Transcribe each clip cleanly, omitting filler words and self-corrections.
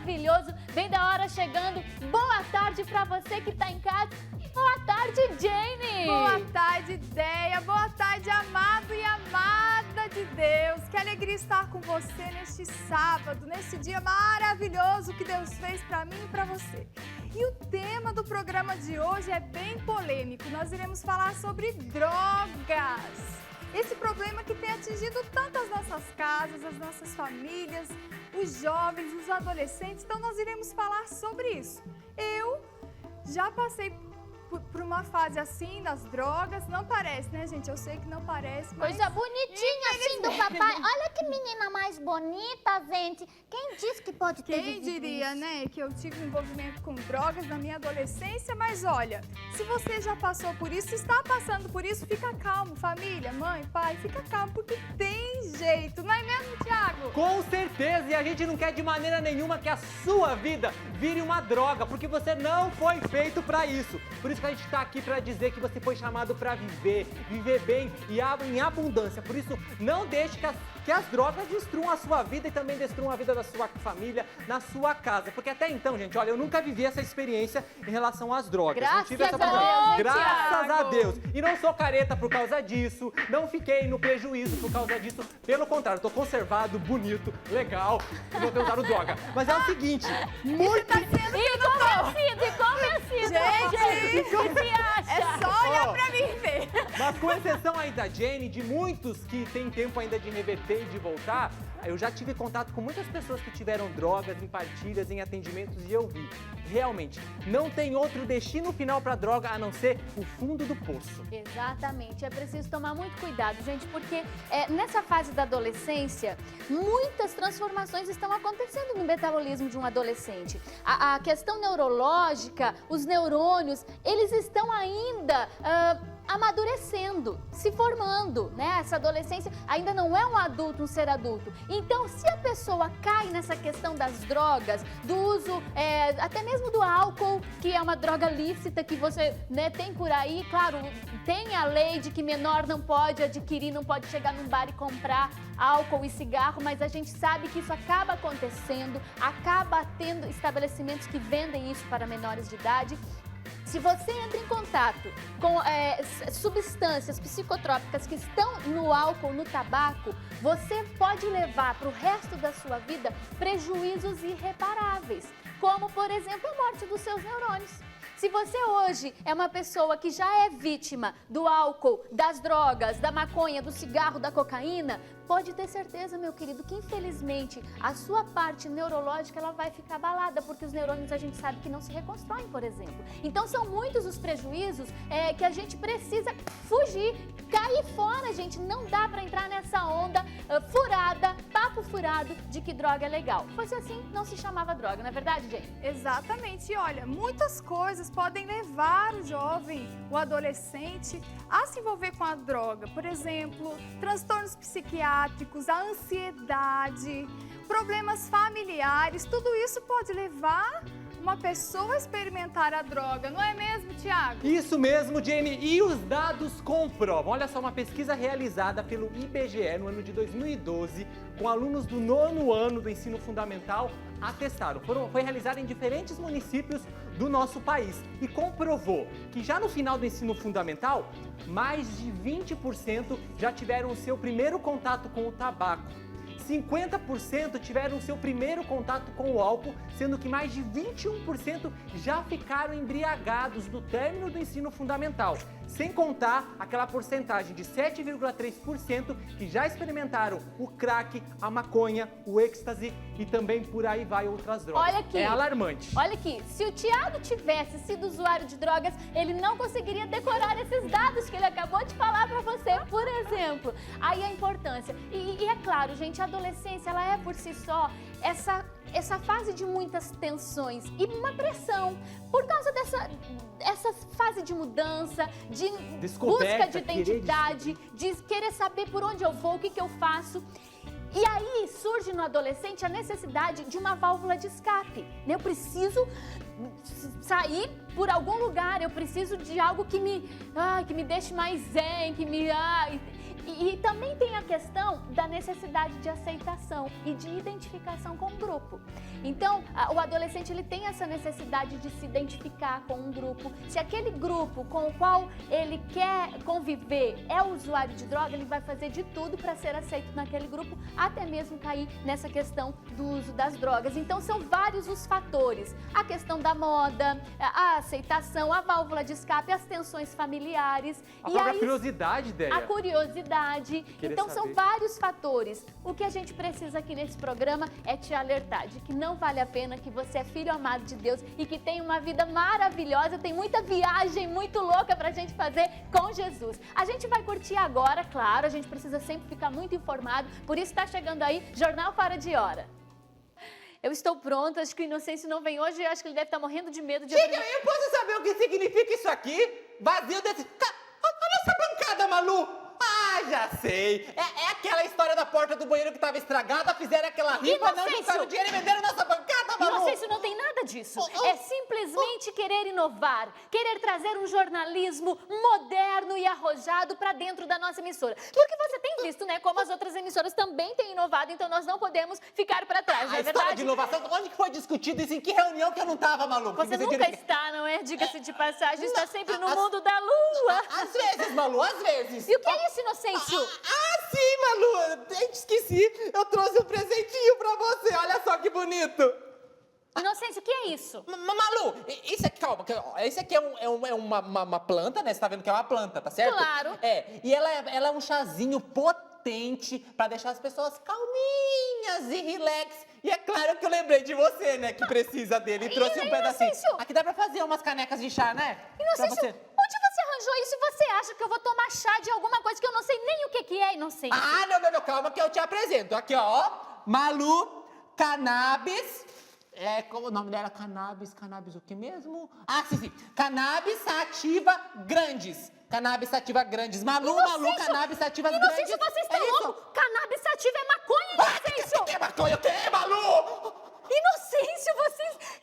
maravilhoso. Bem da hora chegando. Boa tarde pra você que tá em casa. E boa tarde, Jane. Boa tarde, Deia. Boa tarde, amado e amada de Deus. Que alegria estar com você neste sábado, neste dia maravilhoso que Deus fez pra mim e pra você. E o tema do programa de hoje é bem polêmico. Nós iremos falar sobre drogas. Esse problema que tem atingido tanto as nossas casas, as nossas famílias, os jovens, os adolescentes. Então nós iremos falar sobre isso. Eu já passei por uma fase assim das drogas. Não parece, né, gente? Eu sei que não parece, mas... Coisa bonitinha assim do papai. Olha que menina mais bonita, gente. Quem disse que pode ter Quem diria, né, que eu tive um envolvimento com drogas na minha adolescência, mas olha, se você já passou por isso, se está passando por isso, fica calmo, família, mãe, pai, fica calmo, porque tem jeito, não é mesmo, Thiago? Com certeza, e a gente não quer de maneira nenhuma que a sua vida vire uma droga, porque você não foi feito pra isso. Por isso que a gente tá aqui pra dizer que você foi chamado pra viver bem e em abundância. Por isso, não deixe que as drogas destruam a sua vida e também destruam a vida da sua família, na sua casa. Porque até então, gente, olha, eu nunca vivi essa experiência em relação às drogas. Graças não tive essa a Deus, Graças a Thiago. Deus. E não sou careta por causa disso, não fiquei no prejuízo por causa disso. Pelo contrário, tô conservado, bonito, legal e não tenho usado droga. Mas é o seguinte, muito... Tá sendo que eu não tô... Convencido. Gente, o que você acha? É só olhar Ó. pra mim e ver. Mas com exceção aí da Jenny, de muitos que têm tempo ainda de reverter e de voltar, eu já tive contato com muitas pessoas que tiveram drogas em partilhas, em atendimentos e eu vi. Realmente, não tem outro destino final para droga a não ser o fundo do poço. Exatamente, é preciso tomar muito cuidado, gente, porque nessa fase da adolescência, muitas transformações estão acontecendo no metabolismo de um adolescente. A questão neurológica, os neurônios, eles estão ainda amadurecendo, se formando, né? Essa adolescência ainda não é um adulto, um ser adulto. Então, se a pessoa cai nessa questão das drogas, do uso até mesmo do álcool, que é uma droga lícita que você, né, tem por aí, claro, tem a lei de que menor não pode adquirir, não pode chegar num bar e comprar álcool e cigarro, mas a gente sabe que isso acaba acontecendo, acaba tendo estabelecimentos que vendem isso para menores de idade. Se você entra em contato com substâncias psicotrópicas que estão no álcool, no tabaco, você pode levar para o resto da sua vida prejuízos irreparáveis, como, por exemplo, a morte dos seus neurônios. Se você hoje é uma pessoa que já é vítima do álcool, das drogas, da maconha, do cigarro, da cocaína, pode ter certeza, meu querido, que infelizmente a sua parte neurológica ela vai ficar abalada, porque os neurônios a gente sabe que não se reconstroem, por exemplo. Então são muitos os prejuízos que a gente precisa fugir, cair fora, gente. Não dá pra entrar nessa onda furada, papo furado de que droga é legal. Se fosse assim, não se chamava droga, não é verdade, gente? Exatamente. E olha, muitas coisas podem levar o jovem, o adolescente, a se envolver com a droga. Por exemplo, transtornos psiquiátricos, a ansiedade, problemas familiares. Tudo isso pode levar uma pessoa a experimentar a droga, não é mesmo, Thiago? Isso mesmo, Jenny, e os dados comprovam. Olha só, uma pesquisa realizada pelo IBGE no ano de 2012, com alunos do 9º ano do ensino fundamental, atestaram. Foi realizada em diferentes municípios do nosso país e comprovou que já no final do ensino fundamental, mais de 20% já tiveram o seu primeiro contato com o tabaco. 50% tiveram o seu primeiro contato com o álcool, sendo que mais de 21% já ficaram embriagados no término do ensino fundamental. Sem contar aquela porcentagem de 7,3% que já experimentaram o crack, a maconha, o êxtase e também por aí vai outras drogas. Olha aqui. É alarmante. Olha aqui, se o Thiago tivesse sido usuário de drogas, ele não conseguiria decorar esses dados que ele acabou de falar pra você, por exemplo. Aí a importância. E é claro, gente, a adolescência, ela é por si só essa fase de muitas tensões e uma pressão. Por causa essa fase de mudança, de busca de identidade, de querer saber por onde eu vou, o que eu faço. E aí surge no adolescente a necessidade de uma válvula de escape. Eu preciso sair por algum lugar, eu preciso de algo que me deixe mais zen, E também tem a questão da necessidade de aceitação e de identificação com o grupo. Então, o adolescente ele tem essa necessidade de se identificar com um grupo. Se aquele grupo com o qual ele quer conviver é usuário de droga, ele vai fazer de tudo para ser aceito naquele grupo, até mesmo cair nessa questão do uso das drogas. Então, são vários os fatores. A questão da moda, a aceitação, a válvula de escape, as tensões familiares. A própria curiosidade, Deia. A curiosidade. Querer Então, são saber. vários fatores. O que a gente precisa aqui nesse programa é te alertar de que não vale a pena, que você é filho amado de Deus e que tem uma vida maravilhosa, tem muita viagem muito louca pra gente fazer com Jesus. A gente vai curtir agora, claro, a gente precisa sempre ficar muito informado, por isso tá chegando aí Jornal Fora de Hora. Eu estou pronta, acho que o Inocêncio não vem hoje, eu acho que ele deve estar morrendo de medo de... Diga, eu posso saber o que significa isso aqui? Vazio desse... A nossa bancada, Malu! Ah, já sei! É aquela história da porta do banheiro que tava estragada, fizeram aquela rifa, não Inocêncio! juntaram dinheiro e venderam nossa bancada, Malu! Inocêncio não tem nada disso. É simplesmente querer inovar, querer trazer um jornalismo moderno e arrojado para dentro da nossa emissora. Porque você tem visto, né, como as outras emissoras também têm inovado, então nós não podemos ficar para trás, não A é história verdade? de inovação, onde que foi discutido isso? Em que reunião que eu não tava, Malu? Você Porque nunca disse que- está, não é? Diga-se de passagem, está sempre no as- mundo da lua. Às vezes, Malu, às vezes. E o que é isso, Inocêncio? Sim, Malu! Eu esqueci, eu trouxe um presentinho pra você, olha só que bonito! Inocêncio, o que é isso? Malu, isso aqui, calma, esse aqui é uma planta, né? Você tá vendo que é uma planta, tá certo? Claro. E ela é um chazinho potente pra deixar as pessoas calminhas e relax. E é claro que eu lembrei de você, né? Que precisa dele e trouxe um pedacinho. Inocêncio! Aqui dá pra fazer umas canecas de chá, né? Pra Inocêncio, você. onde você arranjou isso e você acha que eu vou tomar chá de alguma coisa que eu não sei nem o que é, Inocêncio? Ah, não, calma que eu te apresento. Aqui, ó, Malu Cannabis. Como o nome dela? Cannabis o que mesmo? Ah, sim. Cannabis Sativa Grandes. Cannabis Sativa Grandes. Malu, Cannabis Sativa Grandes. Inocêncio, você está isso. louco? Cannabis sativa é maconha, Inocêncio! Que maconha? O que, Malu? Inocêncio,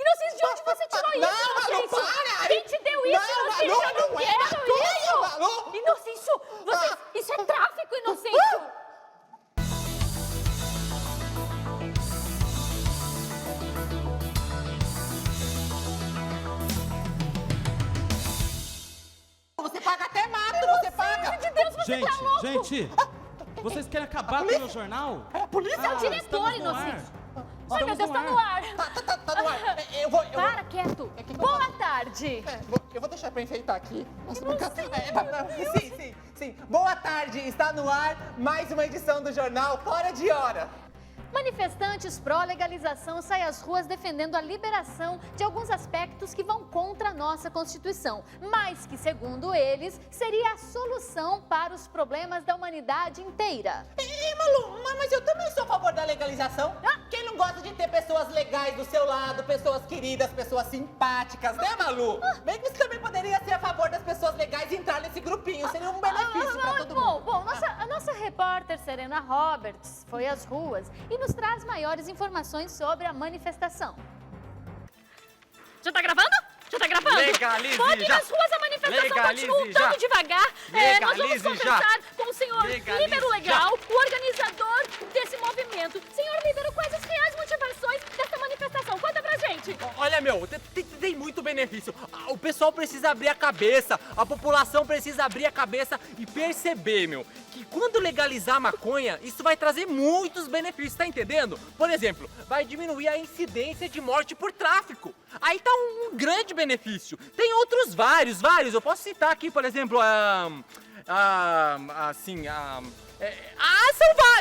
Inocêncio, de onde você tirou isso, Não, Malu, Inocêncio? para! Quem te deu isso, Não, Inocêncio? Malu, Eu não não é quero maconha, isso! Malu! Inocêncio, isso é tráfico, Inocêncio! Você paga até mato, você paga. De Deus, você tá louco! Gente, vocês querem acabar com o meu jornal? É a polícia? É o diretor, estamos no ar. Inocência! Ai, meu Deus, tá no ar! Tá no ar. Eu vou... Para, quieto! É que eu Boa vou- tarde! Eu vou deixar pra enfeitar aqui. Nossa, sim. Boa tarde, está no ar mais uma edição do Jornal Fora de Hora. Manifestantes pró-legalização saem às ruas defendendo a liberação de alguns aspectos que vão contra a nossa Constituição, mas que, segundo eles, seria a solução para os problemas da humanidade inteira. Malu, mas eu também sou a favor da legalização. Quem não gosta de ter pessoas legais do seu lado, pessoas queridas, pessoas simpáticas, né, Malu? Bem que você também poderia ser a favor das pessoas legais e entrar nesse grupinho. Seria um benefício pra todo mundo. Bom, a nossa repórter Serena Roberts foi às ruas e nos traz maiores informações sobre a manifestação. Já tá gravando? Já tá gravando? Legalize Pode ir já. nas ruas, a manifestação Legalize continua um já. tanto devagar. Nós vamos Legalize conversar com o senhor Legalize Líbero Legal, o organizador desse movimento. Senhor Líbero, quais as reais motivações dessa manifestação? Conta pra gente. Olha, meu, tem muito benefício. O pessoal precisa abrir a cabeça, a população precisa abrir a cabeça e perceber, meu, que quando legalizar a maconha, isso vai trazer muitos benefícios, tá entendendo? Por exemplo, vai diminuir a incidência de morte por tráfico. Aí tá um grande benefício. Tem outros vários. Eu posso citar aqui, por exemplo,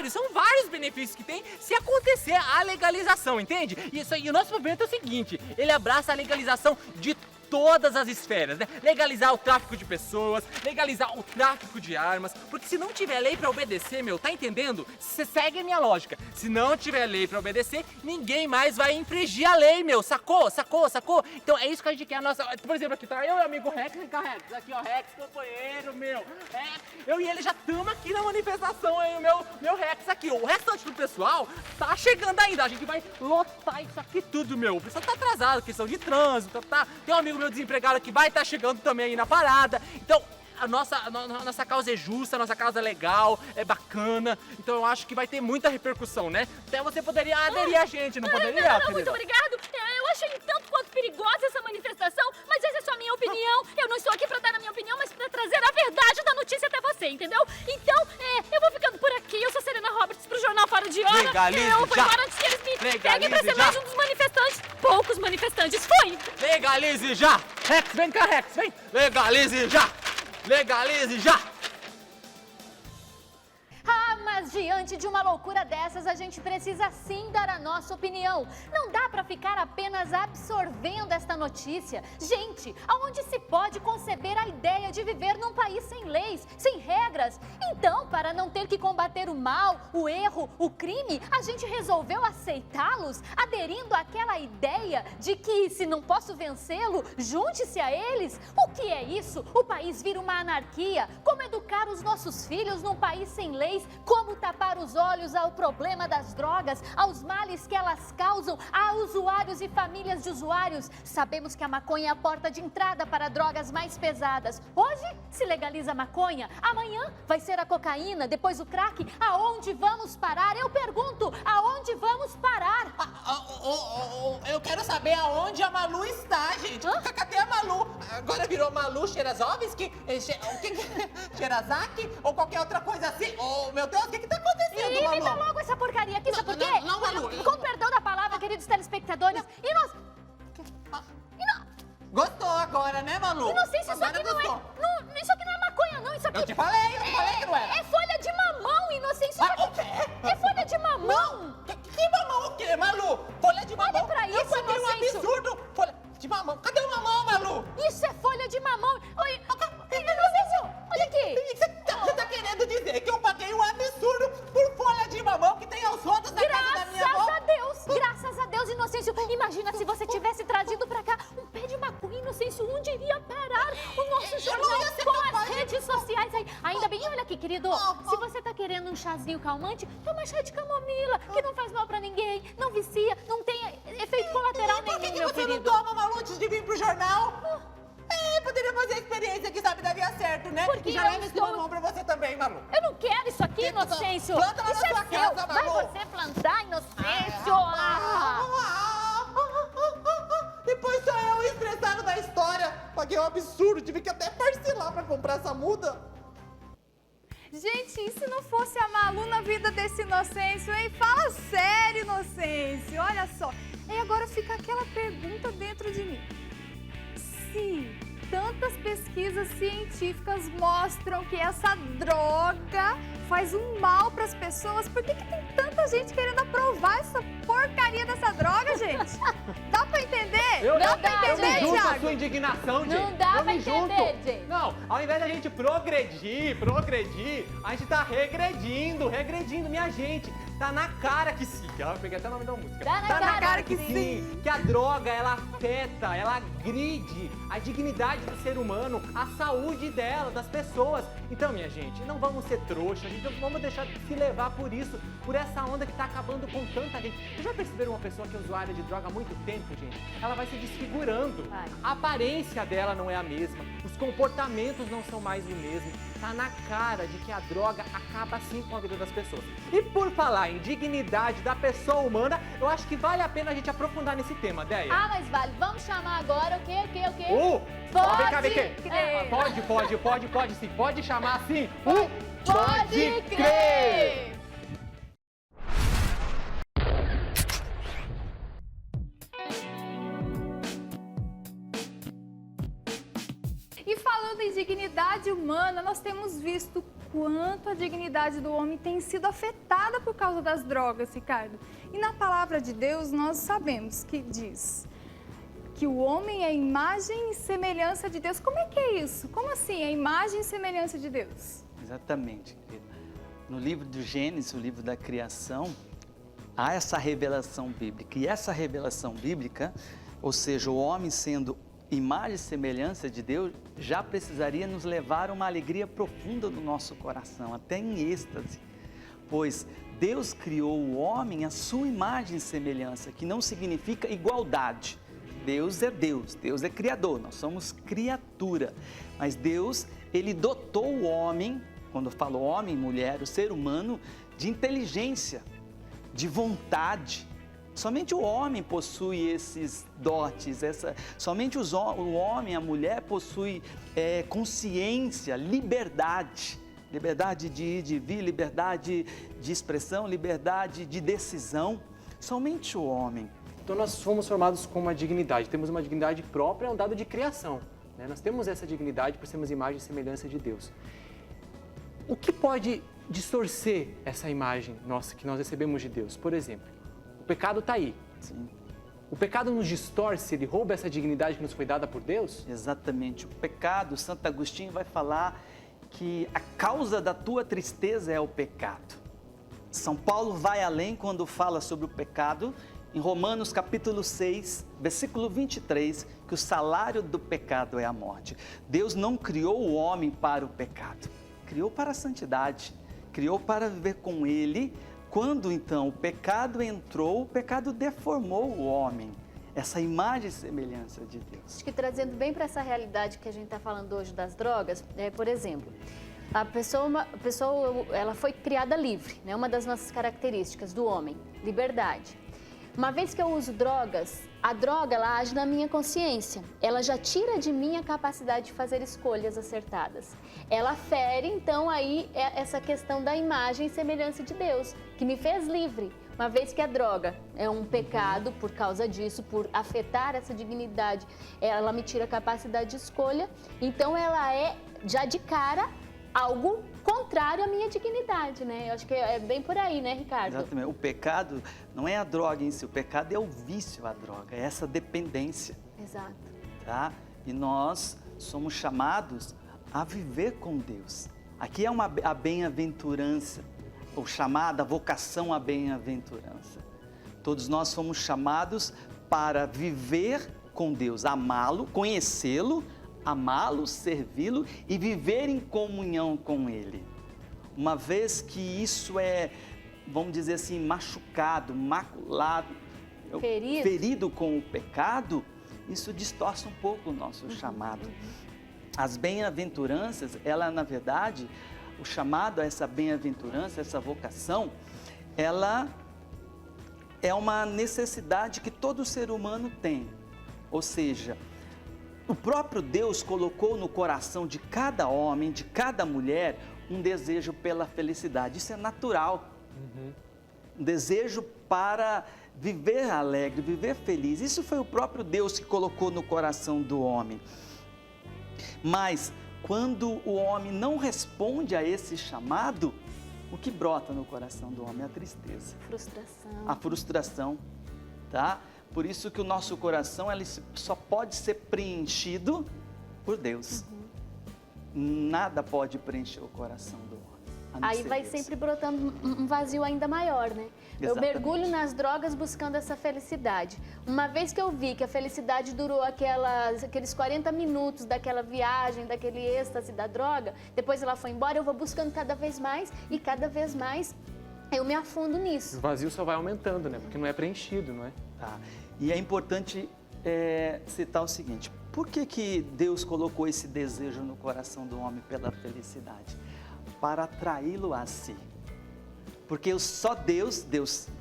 são vários benefícios que tem se acontecer a legalização, entende? E o nosso movimento é o seguinte, ele abraça a legalização de todas as esferas, né? Legalizar o tráfico de pessoas, legalizar o tráfico de armas, porque se não tiver lei pra obedecer, meu, tá entendendo? Você segue a minha lógica. Se não tiver lei pra obedecer, ninguém mais vai infringir a lei, meu, sacou? Então é isso que a gente quer, por exemplo, aqui tá eu e o amigo Rex, vem cá, Rex, aqui ó, Rex, companheiro, meu, eu e ele já estamos aqui na manifestação, aí o meu Rex aqui, o restante do pessoal tá chegando ainda, a gente vai lotar isso aqui tudo, meu, o pessoal tá atrasado, questão de trânsito, tá, tem um amigo meu desempregado que vai estar chegando também aí na parada, então a nossa causa é justa, a nossa causa é legal, é bacana. Então eu acho que vai ter muita repercussão, né? Até você poderia aderir a gente, não poderia, Não, querida? muito obrigado. Eu achei um tanto quanto perigosa essa manifestação, mas essa é só a minha opinião. Eu não estou aqui pra dar a minha opinião, mas pra trazer a verdade da notícia até você, entendeu? Então, eu vou ficando por aqui. Eu sou Serena Roberts pro Jornal Fora de Hora. Legalize Eu vou já. embora antes que eles me Legalize peguem pra ser já. mais um dos manifestantes. Poucos manifestantes. Fui! Legalize já! Rex, vem cá, Rex, vem! Legalize já! Legalize já! Ah, mas diante de uma loucura dessas, a gente precisa sim dar a nossa opinião. Não dá para ficar apenas absorvendo esta notícia. Gente, aonde se pode conceber a ideia de viver num país sem leis, sem regras? Então, para não ter que combater o mal, o erro, o crime, a gente resolveu aceitá-los, aderindo àquela ideia de que se não posso vencê-lo, junte-se a eles. O que é isso? O país vira uma anarquia. Como educar os nossos filhos num país sem leis? Como tapar os olhos ao problema das drogas, aos males que elas causam a usuários e famílias de usuários? Sabemos que a maconha é a porta de entrada para drogas mais pesadas. Hoje se legaliza a maconha, amanhã vai ser a cocaína, depois o crack. Aonde vamos parar? Eu pergunto, aonde vamos parar? Eu quero saber aonde a Malu está, gente. Cadê a Malu? Agora virou Malu Sherazovski? Sherazaki? Ou qualquer outra coisa assim? Oh, meu Deus, o que tá acontecendo, E me dá Malu? logo essa porcaria aqui, sabe por quê? Não, Malu. Com perdão da palavra, queridos telespectadores, Gostou agora, né, Malu? eu não sei se isso Agora aqui não é... gostou. Isso aqui não é maconha, não. Isso aqui Eu te falei que não era. é folha de mamão, Inocêncio. Isso Ah, aqui o quê? é folha de mamão. Não! Que mamão o quê, Malu? Folha de mamão? pra Eu isso, paguei um Inocêncio. absurdo! Folha de mamão. Cadê o mamão, Malu? Isso é folha de mamão. Oi, Inocêncio, olha aqui. Você tá querendo dizer que eu paguei um absurdo por folha de mamão que tem aos rodos da casa da minha avó? Graças a Deus, Inocêncio. Imagina se você tivesse trazido pra cá um pé de maconha, Inocêncio. Onde iria parar o nosso jornal não ia ser com capaz as redes sociais aí? Ainda bem, olha aqui, querido. Se você tá querendo um chazinho calmante, toma chá de camomila, que não faz mal pra ninguém, não vicia, não tem efeito colateral Por nenhum, que meu você não querido. toma, Malu, antes de vir pro jornal? Poderia fazer a experiência, que sabe, daria certo, né? Porque E já eu leva esse estou- mamão pra você também, Malu. Eu não quero isso aqui, Inocêncio. Planta lá na Isso é sua seu. casa, Vai Malu. você plantar, Inocêncio. Depois sou eu estressado da história. Paguei um absurdo, tive que até parcelar pra comprar essa muda. Gente, e se não fosse a Malu na vida desse Inocêncio, hein? Fala sério, Inocêncio. Olha só. E agora fica aquela pergunta dentro de mim. Se tantas pesquisas científicas mostram que essa droga faz um mal para as pessoas, por que tem tanta gente querendo aprovar essa porcaria dessa droga, gente? Dá pra entender? Dá pra Eu entender, me junto à Thiago? sua indignação, gente. Não dá eu pra me junto. entender, gente. Não, ao invés da gente progredir, a gente tá regredindo, minha gente. Tá na cara que sim. Eu peguei até o nome da música. Tá na cara que sim. Que a droga, ela afeta, ela agride a dignidade do ser humano, a saúde dela, das pessoas. Então, minha gente, não vamos ser trouxas, não vamos deixar de se levar por isso, por essa onda que tá acabando com tanta gente. Vocês já perceberam uma pessoa que é usuária de droga há muito tempo, gente? Ela vai se desfigurando. Vai. A aparência dela não é a mesma, os comportamentos não são mais o mesmo. Tá na cara de que a droga acaba sim com a vida das pessoas. E por falar em dignidade da pessoa humana, eu acho que vale a pena a gente aprofundar nesse tema, Deia. Ah, mas vale. Vamos chamar agora o quê? Vem cá, vem cá. crer. Pode sim. Pode chamar assim. Pode crer. E falando em dignidade humana, nós temos visto quanto a dignidade do homem tem sido afetada por causa das drogas, Ricardo. E na palavra de Deus nós sabemos que diz que o homem é a imagem e semelhança de Deus. Como é que é isso? Como assim, a imagem e semelhança de Deus? Exatamente, querida. No livro do Gênesis, o livro da criação, há essa revelação bíblica. E essa revelação bíblica, ou seja, o homem sendo imagem e semelhança de Deus, já precisaria nos levar a uma alegria profunda no nosso coração, até em êxtase. Pois Deus criou o homem à sua imagem e semelhança, que não significa igualdade. Deus é Deus é criador, nós somos criatura. Mas Deus, ele dotou o homem, quando eu falo homem, mulher, o ser humano, de inteligência, de vontade. Somente o homem possui esses dotes, somente o homem, a mulher possui consciência, liberdade. Liberdade de ir, de vir, liberdade de expressão, liberdade de decisão. Somente o homem. Então nós fomos formados com uma dignidade, temos uma dignidade própria, é um dado de criação, né? Nós temos essa dignidade por sermos imagem e semelhança de Deus. O que pode distorcer essa imagem nossa que nós recebemos de Deus? Por exemplo, o pecado está aí. Sim. O pecado nos distorce, ele rouba essa dignidade que nos foi dada por Deus? Exatamente. O pecado, Santo Agostinho vai falar que a causa da tua tristeza é o pecado. São Paulo vai além quando fala sobre o pecado, em Romanos capítulo 6, versículo 23, que o salário do pecado é a morte. Deus não criou o homem para o pecado, criou para a santidade, criou para viver com ele. Quando então o pecado entrou, o pecado deformou o homem, essa imagem e semelhança de Deus. Acho que trazendo bem para essa realidade que a gente está falando hoje das drogas, por exemplo, a pessoa ela foi criada livre, né? Uma das nossas características do homem, liberdade. Uma vez que eu uso drogas, a droga ela age na minha consciência, ela já tira de mim a capacidade de fazer escolhas acertadas. Ela fere então aí essa questão da imagem e semelhança de Deus, que me fez livre. Uma vez que a droga é um pecado por causa disso, por afetar essa dignidade, ela me tira a capacidade de escolha, então ela é já de cara algo contrário à minha dignidade, né? Eu acho que é bem por aí, né, Ricardo? Exatamente. O pecado não é a droga em si, o pecado é o vício à droga, é essa dependência. Exato. Tá? E nós somos chamados a viver com Deus. Aqui é a bem-aventurança, ou chamada a vocação à bem-aventurança. Todos nós fomos chamados para viver com Deus, amá-lo, conhecê-lo, amá-lo, servi-lo e viver em comunhão com Ele. Uma vez que isso é, vamos dizer assim, machucado, maculado, ferido com o pecado, isso distorce um pouco o nosso chamado. As bem-aventuranças, ela na verdade, o chamado a essa bem-aventurança, essa vocação, ela é uma necessidade que todo ser humano tem. Ou seja, o próprio Deus colocou no coração de cada homem, de cada mulher, um desejo pela felicidade. Isso é natural. Um desejo para viver alegre, viver feliz. Isso foi o próprio Deus que colocou no coração do homem. Mas quando o homem não responde a esse chamado, o que brota no coração do homem é a tristeza. Frustração. A frustração, tá? Por isso que o nosso coração ele só pode ser preenchido por Deus. Nada pode preencher o coração do homem. Aí vai sempre brotando um vazio ainda maior, né? Eu Exatamente. mergulho nas drogas buscando essa felicidade. Uma vez que eu vi que a felicidade durou aqueles 40 minutos daquela viagem, daquele êxtase da droga, depois ela foi embora, eu vou buscando cada vez mais e cada vez mais eu me afundo nisso. O vazio só vai aumentando, né? Porque não é preenchido, não é? Tá. E é importante citar o seguinte: por que Deus colocou esse desejo no coração do homem pela felicidade? Para atraí-lo a si. Porque só Deus,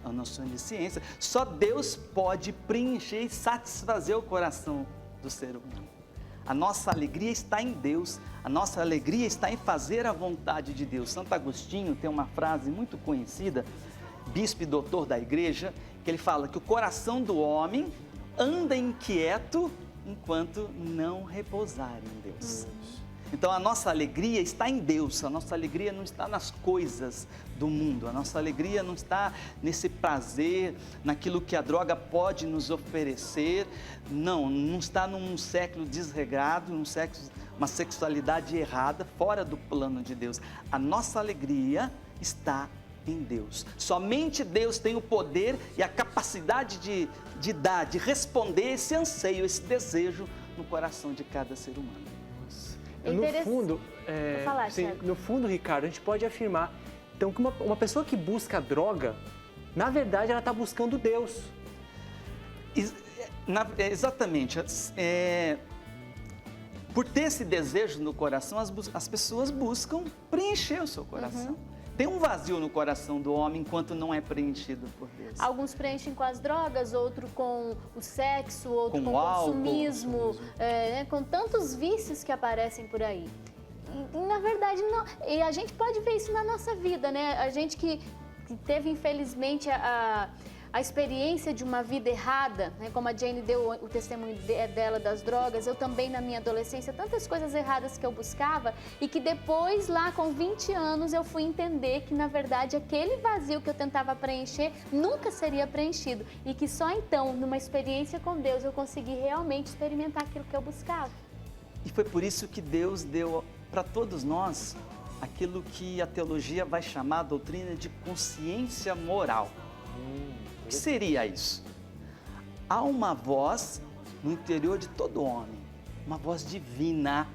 a noção de ciência, só Deus pode preencher e satisfazer o coração do ser humano. A nossa alegria está em Deus, a nossa alegria está em fazer a vontade de Deus. Santo Agostinho tem uma frase muito conhecida, bispo e doutor da igreja, que ele fala que o coração do homem anda inquieto enquanto não repousar em Deus. Então a nossa alegria está em Deus, a nossa alegria não está nas coisas do mundo, a nossa alegria não está nesse prazer, naquilo que a droga pode nos oferecer, não está num século desregrado, uma sexualidade errada, fora do plano de Deus. A nossa alegria está em Deus. Somente Deus tem o poder e a capacidade de dar, de responder esse anseio, esse desejo no coração de cada ser humano. No fundo, Ricardo, a gente pode afirmar então que uma pessoa que busca droga, na verdade, ela está buscando Deus. Exatamente. por ter esse desejo no coração, as pessoas buscam preencher o seu coração. Tem um vazio no coração do homem enquanto não é preenchido por Deus. Alguns preenchem com as drogas, outro com o sexo, outro com o álcool, consumismo, com tantos vícios que aparecem por aí. E, na verdade, não. E a gente pode ver isso na nossa vida, né? A gente que teve, infelizmente, a experiência de uma vida errada, né? Como a Jane deu o testemunho dela das drogas, eu também na minha adolescência, tantas coisas erradas que eu buscava e que depois, lá com 20 anos, eu fui entender que, na verdade, aquele vazio que eu tentava preencher nunca seria preenchido e que só então, numa experiência com Deus, eu consegui realmente experimentar aquilo que eu buscava. E foi por isso que Deus deu para todos nós aquilo que a teologia vai chamar a doutrina de consciência moral. O que seria isso? Há uma voz no interior de todo homem, uma voz divina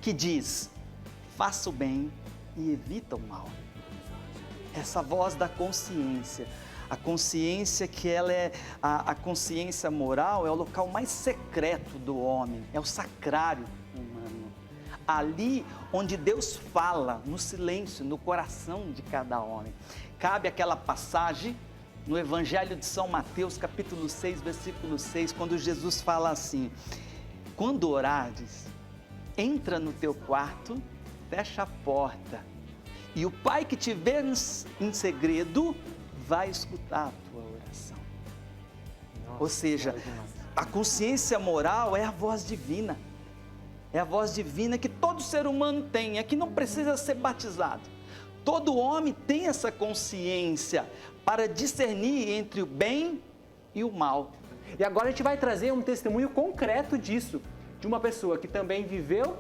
que diz: faça o bem e evita o mal. Essa voz da consciência, a consciência que ela é a consciência moral é o local mais secreto do homem, é o sacrário humano. Ali onde Deus fala, no silêncio, no coração de cada homem. Cabe aquela passagem no Evangelho de São Mateus, capítulo 6, versículo 6, quando Jesus fala assim: quando orares, entra no teu quarto, fecha a porta, e o Pai que te vê em segredo vai escutar a tua oração. Ou seja, a consciência moral é a voz divina. É a voz divina que todo ser humano tem, é que não precisa ser batizado. Todo homem tem essa consciência para discernir entre o bem e o mal. E agora a gente vai trazer um testemunho concreto disso, de uma pessoa que também viveu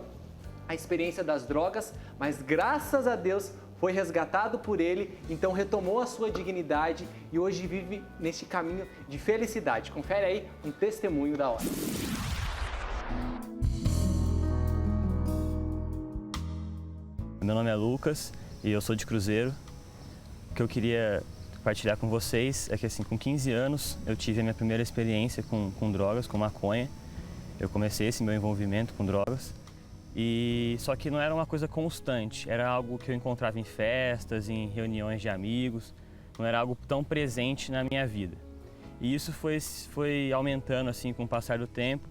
a experiência das drogas, mas graças a Deus foi resgatado por ele, então retomou a sua dignidade e hoje vive neste caminho de felicidade. Confere aí um testemunho da hora. Meu nome é Lucas e eu sou de Cruzeiro. O que eu queria compartilhar com vocês é que, assim, com 15 anos eu tive a minha primeira experiência com drogas, com maconha. Eu comecei esse meu envolvimento com drogas, só que não era uma coisa constante, era algo que eu encontrava em festas, em reuniões de amigos, não era algo tão presente na minha vida. E isso foi aumentando assim com o passar do tempo,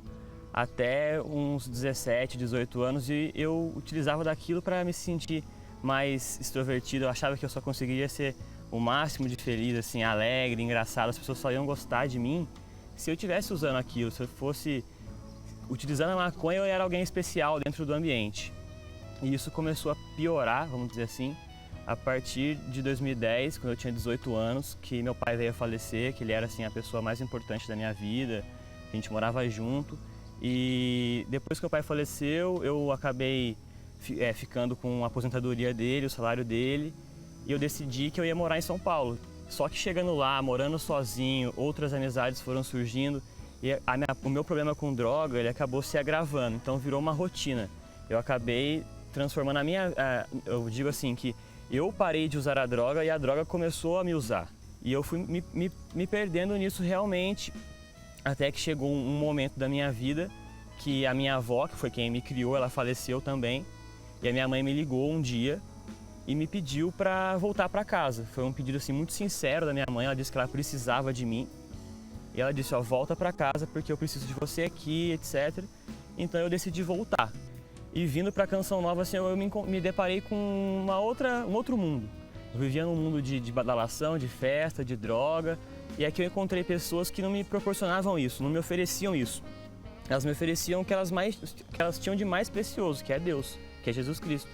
até uns 17, 18 anos, e eu utilizava daquilo para me sentir mais extrovertido. Eu achava que eu só conseguiria ser o máximo de feliz, assim, alegre, engraçado, as pessoas só iam gostar de mim se eu estivesse usando aquilo, se eu fosse utilizando a maconha, eu era alguém especial dentro do ambiente. E isso começou a piorar, vamos dizer assim, a partir de 2010, quando eu tinha 18 anos, que meu pai veio a falecer, que ele era, assim, a pessoa mais importante da minha vida, a gente morava junto. E depois que meu pai faleceu, eu acabei ficando com a aposentadoria dele, o salário dele, e eu decidi que eu ia morar em São Paulo. Só que chegando lá, morando sozinho, outras amizades foram surgindo, e o meu problema com droga, ele acabou se agravando, então virou uma rotina. Eu acabei transformando eu digo assim, que eu parei de usar a droga e a droga começou a me usar. E eu fui me perdendo nisso realmente, até que chegou um momento da minha vida que a minha avó, que foi quem me criou, ela faleceu também, e a minha mãe me ligou um dia e me pediu para voltar para casa. Foi um pedido assim muito sincero da minha mãe, ela disse que ela precisava de mim. E ela disse: ó, volta para casa porque eu preciso de você aqui, etc. Então eu decidi voltar. E vindo para Canção Nova, assim, eu me deparei com um outro mundo. Eu vivia num mundo de badalação, de festa, de droga. E aqui eu encontrei pessoas que não me proporcionavam isso, não me ofereciam isso. Elas me ofereciam o que elas tinham de mais precioso, que é Deus, que é Jesus Cristo.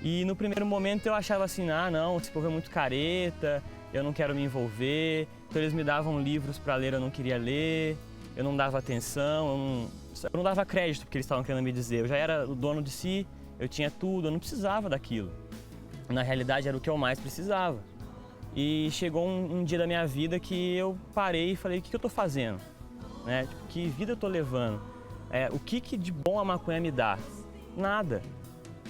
E no primeiro momento eu achava assim: ah, não, esse povo é muito careta, eu não quero me envolver. Então eles me davam livros para ler, eu não queria ler, eu não dava atenção, eu não dava crédito porque eles estavam querendo me dizer. Eu já era o dono de si, eu tinha tudo, eu não precisava daquilo. Na realidade era o que eu mais precisava. E chegou um dia da minha vida que eu parei e falei: o que eu estou fazendo? Né? Tipo, que vida eu estou levando? O que de bom a maconha me dá? Nada.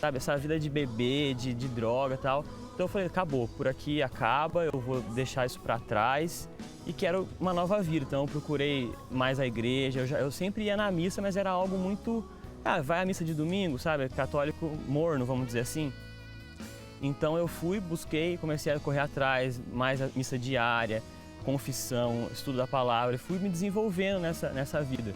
Sabe, essa vida de beber, de droga e tal. Então eu falei: acabou, por aqui acaba, eu vou deixar isso para trás e quero uma nova vida. Então eu procurei mais a igreja, eu sempre ia na missa, mas era algo muito vai à missa de domingo, sabe? Católico morno, vamos dizer assim. Então eu fui, busquei, comecei a correr atrás, mais a missa diária, confissão, estudo da palavra, e fui me desenvolvendo nessa vida.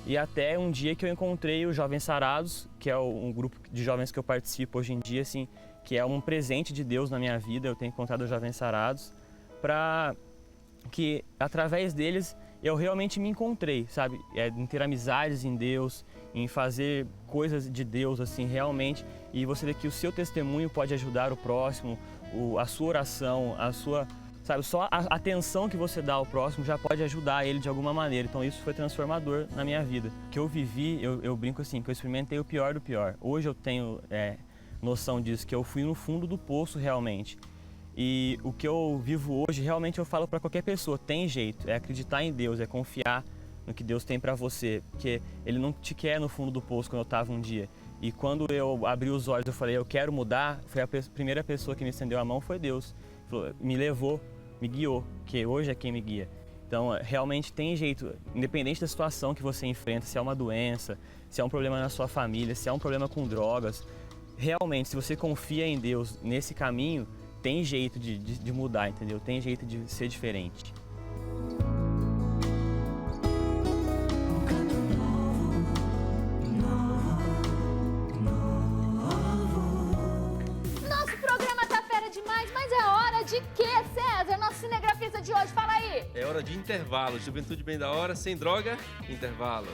E até um dia que eu encontrei os Jovens Sarados, que é um grupo de jovens que eu participo hoje em dia, assim, que é um presente de Deus na minha vida. Eu tenho encontrado os Jovens Sarados, para que através deles eu realmente me encontrei, sabe? Em ter amizades em Deus, em fazer coisas de Deus, assim, realmente. E você vê que o seu testemunho pode ajudar o próximo, a sua oração, a sua... Sabe, só a atenção que você dá ao próximo já pode ajudar ele de alguma maneira. Então isso foi transformador na minha vida. O que eu vivi, eu brinco assim, que eu experimentei o pior do pior. Hoje eu tenho noção disso, que eu fui no fundo do poço realmente. E o que eu vivo hoje, realmente eu falo para qualquer pessoa, tem jeito, é acreditar em Deus, é confiar no que Deus tem para você. Porque Ele não te quer no fundo do poço, como eu estava um dia. E quando eu abri os olhos, eu falei, eu quero mudar, foi a primeira pessoa que me estendeu a mão, foi Deus. Me levou, me guiou, que hoje é quem me guia. Então, realmente tem jeito, independente da situação que você enfrenta, se é uma doença, se é um problema na sua família, se é um problema com drogas, realmente, se você confia em Deus nesse caminho, tem jeito de mudar, entendeu? Tem jeito de ser diferente. De quê, César? Nosso cinegrafista de hoje, fala aí. É hora de intervalo. Juventude bem da hora, sem droga, intervalo.